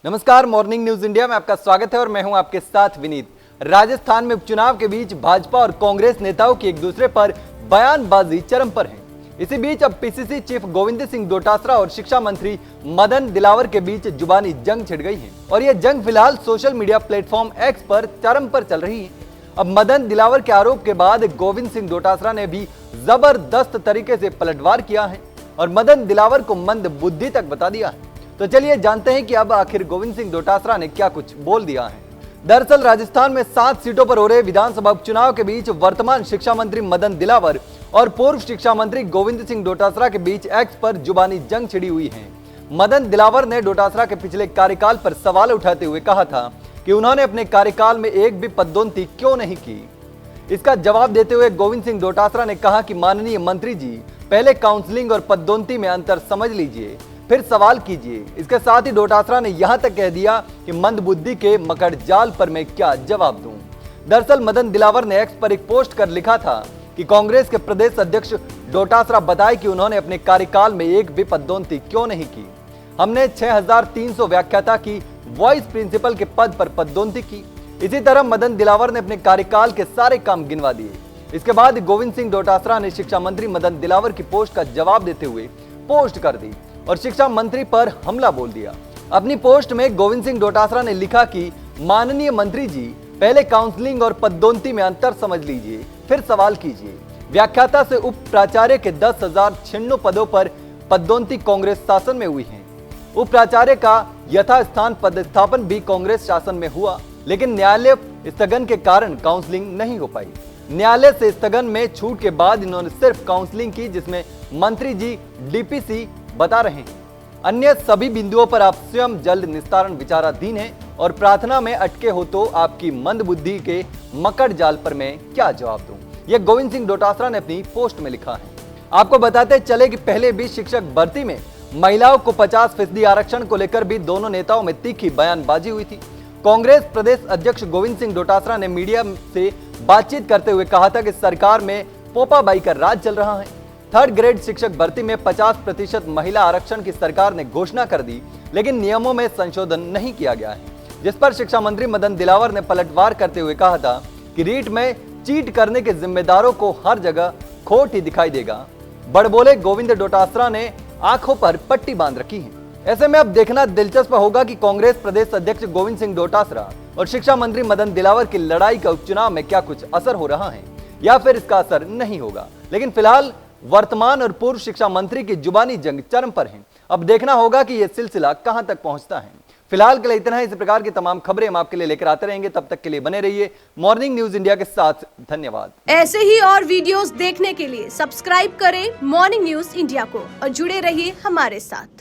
नमस्कार, morning news India में आपका स्वागत है और मैं हूं आपके साथ विनीत। राजस्थान में उपचुनाव के बीच भाजपा और कांग्रेस नेताओं की एक दूसरे पर बयानबाजी चरम पर है। इसी बीच अब पीसीसी चीफ गोविंद सिंह डोटासरा और शिक्षा मंत्री मदन दिलावर के बीच जुबानी जंग छिड़ गई है और यह जंग फिलहाल सोशल मीडिया प्लेटफॉर्म एक्स पर चरम पर चल रही है। अब मदन दिलावर के आरोप के बाद गोविंद सिंह डोटासरा ने भी जबरदस्त तरीके से पलटवार किया है और मदन दिलावर को मंद बुद्धि तक बता दिया है। तो चलिए जानते हैं कि अब आखिर गोविंद सिंह डोटासरा ने क्या कुछ बोल दिया है। दरअसल राजस्थान में 7 सीटों पर हो रहे विधानसभा उपचुनाव के बीच वर्तमान शिक्षा मंत्री मदन दिलावर और पूर्व शिक्षा मंत्री गोविंद सिंह डोटासरा के बीच एक्स पर जुबानी जंग छिड़ी हुई है। मदन दिलावर ने डोटासरा के पिछले कार्यकाल पर सवाल उठाते हुए कहा था कि उन्होंने अपने कार्यकाल में एक भी पदोन्नति क्यों नहीं की। इसका जवाब देते हुए गोविंद सिंह डोटासरा ने कहा कि माननीय मंत्री जी, पहले काउंसलिंग और पदोन्नति में अंतर समझ लीजिए, फिर सवाल कीजिए। इसके साथ ही डोटासरा ने यहां तक कह दिया कि मंदबुद्धि के मकड़ जाल पर मैं क्या जवाब दूं। दरअसल मदन दिलावर ने एक्स पर एक पोस्ट कर लिखा था कि कांग्रेस के प्रदेश अध्यक्ष डोटासरा बताए कि उन्होंने अपने कार्यकाल में एक भी पदोन्नति क्यों नहीं की। हमने 6300 व्याख्याता की वाइस प्रिंसिपल के पद पर पदोन्नति की। इसी तरह मदन दिलावर ने अपने कार्यकाल के सारे काम गिनवा दिए। इसके बाद गोविंद सिंह डोटासरा ने शिक्षा मंत्री मदन दिलावर की पोस्ट का जवाब देते हुए पोस्ट कर दी और शिक्षा मंत्री पर हमला बोल दिया। अपनी पोस्ट में गोविंद सिंह डोटासरा ने लिखा कि माननीय मंत्री जी, पहले काउंसलिंग और पदोन्नति में अंतर समझ लीजिए, फिर सवाल कीजिए। व्याख्याता से उप प्राचार्य के 10,096 पदों पर पदोन्नति कांग्रेस शासन में हुई है। उप प्राचार्य का यथास्थान पदस्थापन भी कांग्रेस शासन में हुआ, लेकिन न्यायालय स्थगन के कारण काउंसलिंग नहीं हो पाई। न्यायालय से स्थगन में छूट के बाद इन्होंने सिर्फ काउंसलिंग की, जिसमें मंत्री जी डीपीसी बता रहे हैं। अन्य सभी बिंदुओं पर आप स्वयं जल्द निस्तारण विचाराधीन है और प्रार्थना में अटके हो तो आपकी मंदबुद्धि के मकड़ जाल पर मैं क्या जवाब दूं। यह गोविंद सिंह डोटासरा ने अपनी पोस्ट में लिखा है। आपको बताते चले कि पहले भी शिक्षक भर्ती में महिलाओं को 50% आरक्षण को लेकर भी दोनों नेताओं में तीखी बयानबाजी हुई थी। कांग्रेस प्रदेश अध्यक्ष गोविंद सिंह डोटासरा ने मीडिया से बातचीत करते हुए कहा था कि सरकार में पोपाबाई का राज चल रहा है। 3rd ग्रेड शिक्षक भर्ती में 50% महिला आरक्षण की सरकार ने घोषणा कर दी, लेकिन नियमों में संशोधन नहीं किया गया है, जिस पर शिक्षा मंत्री मदन दिलावर ने पलटवार करते हुए कहा था कि रीट में चीट करने के जिम्मेदारों को हर जगह खोट ही दिखाई देगा। बड़बोले गोविंद डोटासरा ने आंखों पर पट्टी बांध रखी है। ऐसे में अब देखना दिलचस्प होगा कि कांग्रेस प्रदेश अध्यक्ष गोविंद सिंह डोटासरा और शिक्षा मंत्री मदन दिलावर की लड़ाई का उपचुनाव में क्या कुछ असर हो रहा है या फिर इसका असर नहीं होगा। लेकिन फिलहाल वर्तमान और पूर्व शिक्षा मंत्री की जुबानी जंग चरम पर है। अब देखना होगा कि यह सिलसिला कहां तक पहुंचता है। फिलहाल के लिए इतना है। इस प्रकार की तमाम खबरें हम आपके लिए लेकर आते रहेंगे। तब तक के लिए बने रहिए मॉर्निंग न्यूज इंडिया के साथ। धन्यवाद। ऐसे ही और वीडियोस देखने के लिए सब्सक्राइब करें मॉर्निंग न्यूज इंडिया को और जुड़े रहिए हमारे साथ।